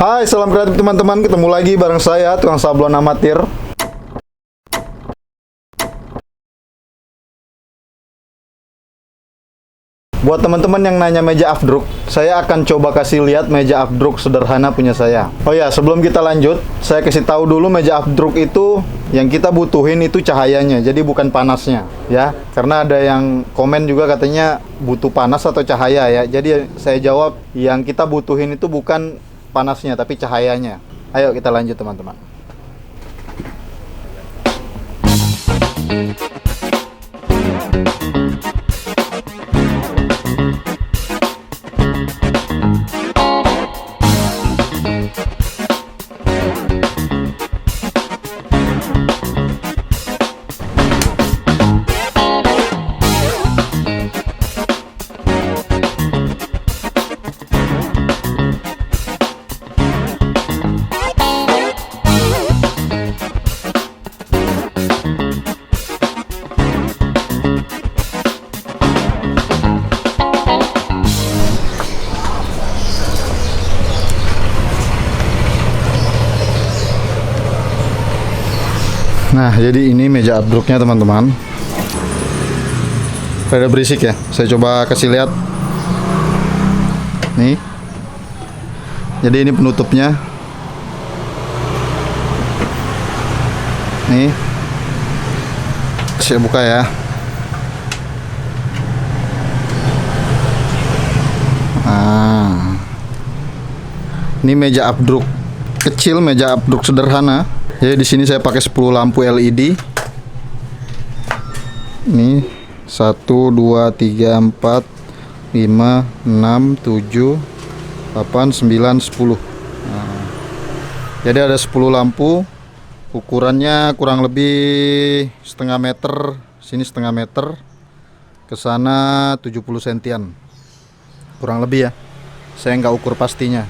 Hai, salam kreatif teman-teman. Ketemu lagi bareng saya, tukang sablon amatir. Buat teman-teman yang nanya meja afdruk, saya akan coba kasih lihat meja afdruk sederhana punya saya. Oh ya, sebelum kita lanjut, saya kasih tahu dulu meja afdruk itu yang kita butuhin itu cahayanya, jadi bukan panasnya, ya. Karena ada yang komen juga katanya butuh panas atau cahaya ya. Jadi saya jawab yang kita butuhin itu bukan panasnya tapi cahayanya. Ayo kita lanjut teman-teman. Nah, jadi ini meja afdruknya teman-teman. Rada berisik ya. Saya coba kasih lihat. Nih. Jadi ini penutupnya. Nih. Saya buka ya. Nah. Ini meja afdruk kecil, meja afdruk sederhana. Jadi di sini saya pakai 10 lampu LED. Ini 1 2 3 4 5 6 7 8 9 10. Nah, jadi ada 10 lampu. Ukurannya kurang lebih setengah meter, sini setengah meter, ke sana 70 sentian. Kurang lebih ya. Saya nggak ukur pastinya.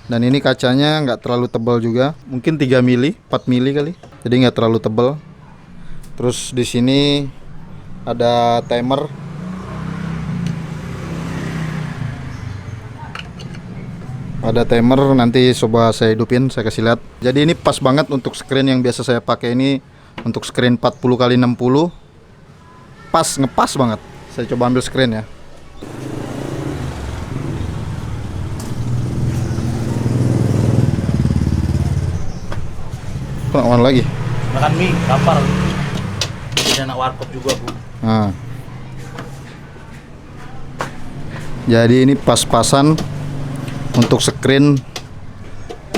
Dan ini kacanya nggak terlalu tebal juga, mungkin 3 mili, 4 mili kali, jadi nggak terlalu tebal. Terus di sini ada timer. Ada timer, nanti coba saya hidupin, saya kasih lihat. Jadi ini pas banget untuk screen yang biasa saya pakai ini, untuk screen 40x60. Pas, ngepas banget. Saya coba ambil screen ya. On lagi. Makan mie, lapar. Ada anak warkop juga, Bu. Nah. Jadi ini pas-pasan untuk screen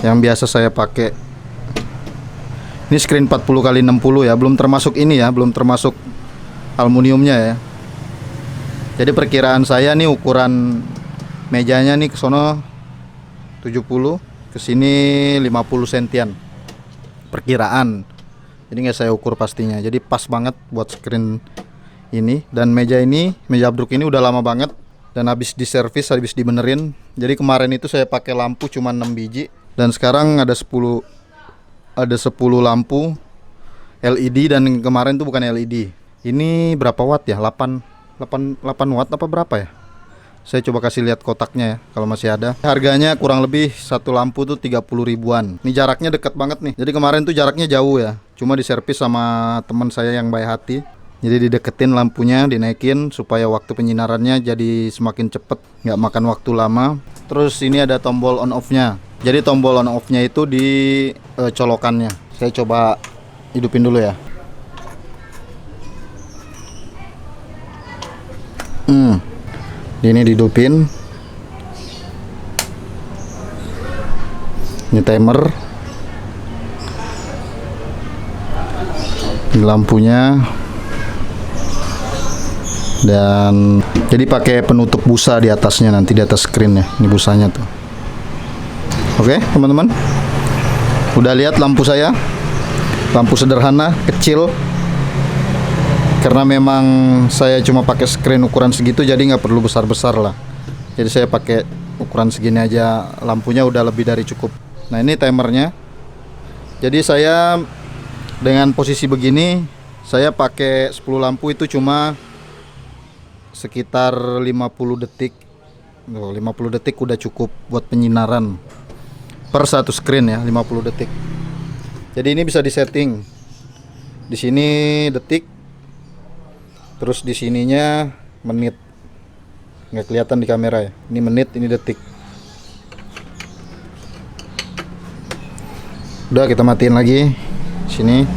yang biasa saya pakai. Ini screen 40x60 ya, belum termasuk ini ya, belum termasuk aluminiumnya ya. Jadi perkiraan saya nih ukuran mejanya nih ke sono 70, ke sini 50 sentian. Perkiraan, jadi nggak saya ukur pastinya. Jadi pas banget buat screen ini. Dan meja ini, meja afdruk ini udah lama banget dan habis diservis, habis dibenerin. Jadi kemarin itu saya pakai lampu cuma 6 biji dan sekarang ada 10 lampu LED. Dan kemarin tuh bukan LED. Ini berapa watt ya? 8 watt apa berapa ya? Saya coba kasih lihat kotaknya ya, kalau masih ada. Harganya kurang lebih satu lampu tuh 30 ribuan. Ini jaraknya dekat banget nih. Jadi kemarin tuh jaraknya jauh ya. Cuma diservis sama teman saya yang baik hati. Jadi dideketin lampunya, dinaikin supaya waktu penyinarannya jadi semakin cepet, nggak makan waktu lama. Terus ini ada tombol on off-nya. Jadi tombol on off-nya itu di colokannya. Saya coba hidupin dulu ya. Ini dihidupin. Ini timer. Ini lampunya. Dan jadi pakai penutup busa di atasnya, nanti di atas screen ya. Ini busanya tuh. Oke, teman-teman. Udah lihat lampu saya? Lampu sederhana, kecil. Karena memang saya cuma pakai screen ukuran segitu, jadi nggak perlu besar-besar lah. Jadi saya pakai ukuran segini aja, lampunya udah lebih dari cukup. Nah ini timernya. Jadi saya dengan posisi begini, saya pakai 10 lampu itu cuma sekitar 50 detik. 50 detik udah cukup buat penyinaran. per satu screen ya, 50 detik. Jadi ini bisa disetting. Di sini detik. Terus di sininya menit. Nggak kelihatan di kamera ya. Ini menit, ini detik. Udah, kita matiin lagi sini.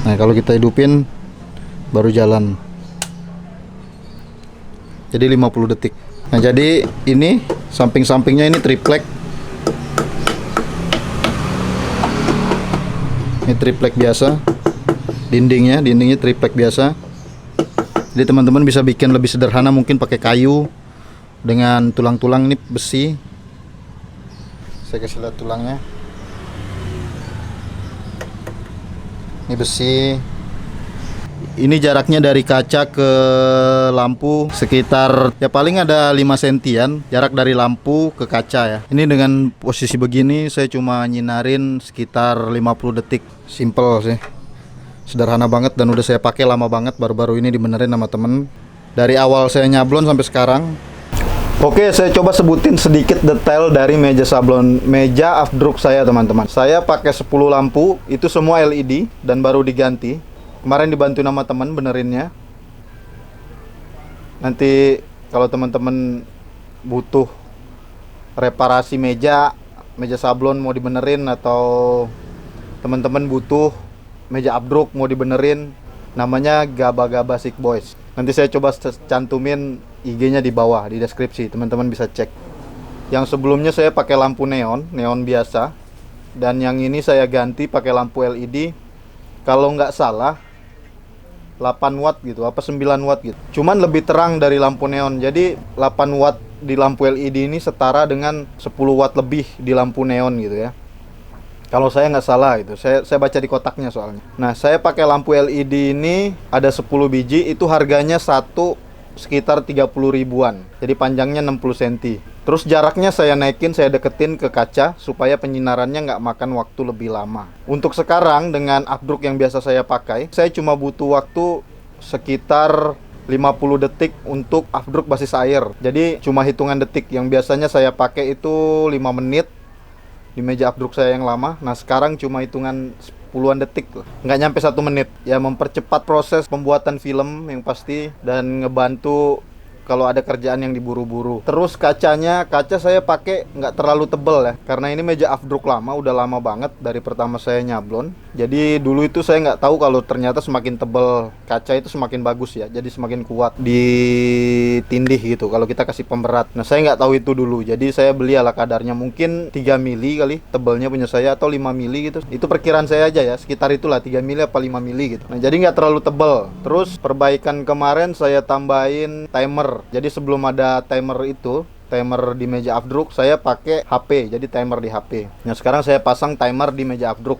Nah, kalau kita hidupin baru jalan. Jadi 50 detik. Nah, jadi ini samping-sampingnya ini triplek. Ini triplek biasa. Dindingnya triplek biasa. Jadi teman-teman bisa bikin lebih sederhana, mungkin pakai kayu dengan tulang-tulang. Ini besi. Saya kasih lihat tulangnya. Ini besi. Ini jaraknya dari kaca ke lampu sekitar ya paling ada 5 sentian jarak dari lampu ke kaca ya. Ini dengan posisi begini saya cuma nyinarin sekitar 50 detik. Simple sih. Sederhana banget dan udah saya pakai lama banget, baru-baru ini dibenerin sama temen. Dari awal saya nyablon sampai sekarang. Oke, saya coba sebutin sedikit detail dari meja sablon, meja afdruk saya teman-teman. Saya pakai 10 lampu, itu semua LED dan baru diganti. Kemarin dibantu nama teman benerinnya. Nanti kalau teman-teman butuh reparasi meja sablon mau dibenerin, atau teman-teman butuh meja afdruk mau dibenerin, namanya Gaba-Gaba Sick Boys. Nanti saya coba cantumin IG-nya di bawah di deskripsi, teman-teman bisa cek. Yang sebelumnya saya pakai lampu neon biasa, dan yang ini saya ganti pakai lampu LED. Kalau nggak salah 8 watt gitu, apa 9 watt gitu. Cuman lebih terang dari lampu neon. Jadi 8 watt di lampu LED ini setara dengan 10 watt lebih di lampu neon gitu ya. Kalau saya nggak salah itu, saya baca di kotaknya soalnya. Nah, saya pakai lampu LED ini ada 10 biji, itu harganya satu sekitar 30 ribuan. Jadi panjangnya 60 cm. Terus jaraknya saya naikin, saya deketin ke kaca supaya penyinarannya nggak makan waktu lebih lama. Untuk sekarang dengan afdruk yang biasa saya pakai, saya cuma butuh waktu sekitar 50 detik untuk afdruk basis air. Jadi cuma hitungan detik. Yang biasanya saya pakai itu 5 menit di meja afdruk saya yang lama. Nah, sekarang cuma hitungan puluhan detik lah, nggak nyampe 1 menit. Ya, mempercepat proses pembuatan film yang pasti, dan ngebantu kalau ada kerjaan yang diburu-buru. Terus kaca saya pakai nggak terlalu tebel ya, karena ini meja afdruk lama, udah lama banget dari pertama saya nyablon. Jadi dulu itu saya nggak tahu kalau ternyata semakin tebel kaca itu semakin bagus ya, jadi semakin kuat ditindih gitu kalau kita kasih pemberat. Nah, saya nggak tahu itu dulu, jadi saya beli ala kadarnya, mungkin 3 mili kali tebelnya punya saya, atau 5 mili gitu. Itu perkiraan saya aja ya, sekitar itulah 3 mili apa 5 mili gitu. Nah, jadi nggak terlalu tebel. Terus perbaikan kemarin saya tambahin timer. Jadi sebelum ada timer di meja afdruk, saya pakai HP, jadi timer di HP. Nah, sekarang saya pasang timer di meja afdruk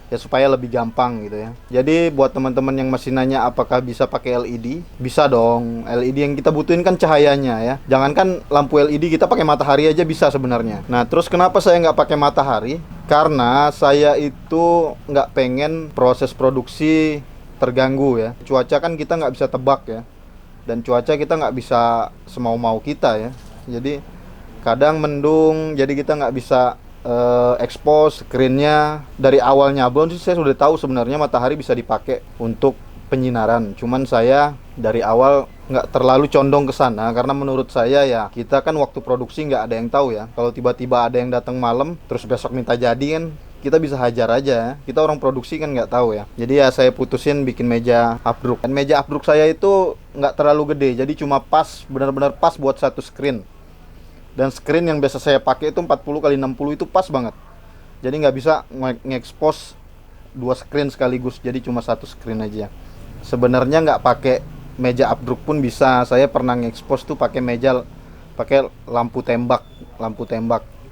ya supaya lebih gampang gitu ya. Jadi buat teman-teman yang masih nanya apakah bisa pakai LED, bisa dong. LED yang kita butuhin kan cahayanya ya. Jangankan lampu LED, kita pakai matahari aja bisa sebenarnya. Nah, terus kenapa saya nggak pakai matahari? Karena saya itu nggak pengen proses produksi terganggu ya. Cuaca kan kita nggak bisa tebak ya, dan cuaca kita nggak bisa semau-mau kita ya. Jadi kadang mendung, jadi kita nggak bisa expose screennya. Dari awal nyablon sih saya sudah tahu sebenarnya matahari bisa dipakai untuk penyinaran. Cuman saya dari awal nggak terlalu condong ke sana, karena menurut saya ya kita kan waktu produksi nggak ada yang tahu ya. Kalau tiba-tiba ada yang datang malam terus besok minta jadi kan kita bisa hajar aja. Kita orang produksi kan nggak tahu ya. Jadi ya saya putusin bikin meja afdruk. Dan meja afdruk saya itu nggak terlalu gede, jadi cuma pas, benar-benar pas buat satu screen. Dan screen yang biasa saya pakai itu 40 kali 60, itu pas banget. Jadi nggak bisa nge-expose 2 screen sekaligus, jadi cuma satu screen aja. Sebenarnya nggak pakai meja afdruk pun bisa. Saya pernah nge-expose tuh pakai lampu tembak.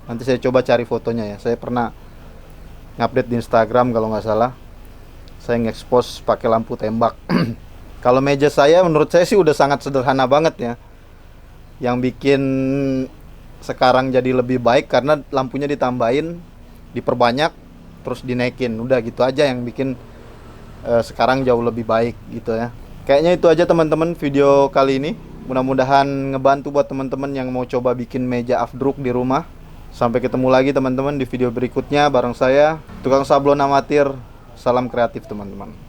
Nanti saya coba cari fotonya ya. Saya pernah ngupdate di Instagram kalau nggak salah. Saya nge-expose pakai lampu tembak. Kalau meja saya menurut saya sih udah sangat sederhana banget ya. Yang bikin sekarang jadi lebih baik karena lampunya ditambahin, diperbanyak, terus dinaikin. Udah gitu aja yang bikin sekarang jauh lebih baik gitu ya. Kayaknya itu aja teman-teman video kali ini. Mudah-mudahan ngebantu buat teman-teman yang mau coba bikin meja afdruk di rumah. Sampai ketemu lagi teman-teman di video berikutnya bareng saya, tukang sablon amatir. Salam kreatif teman-teman.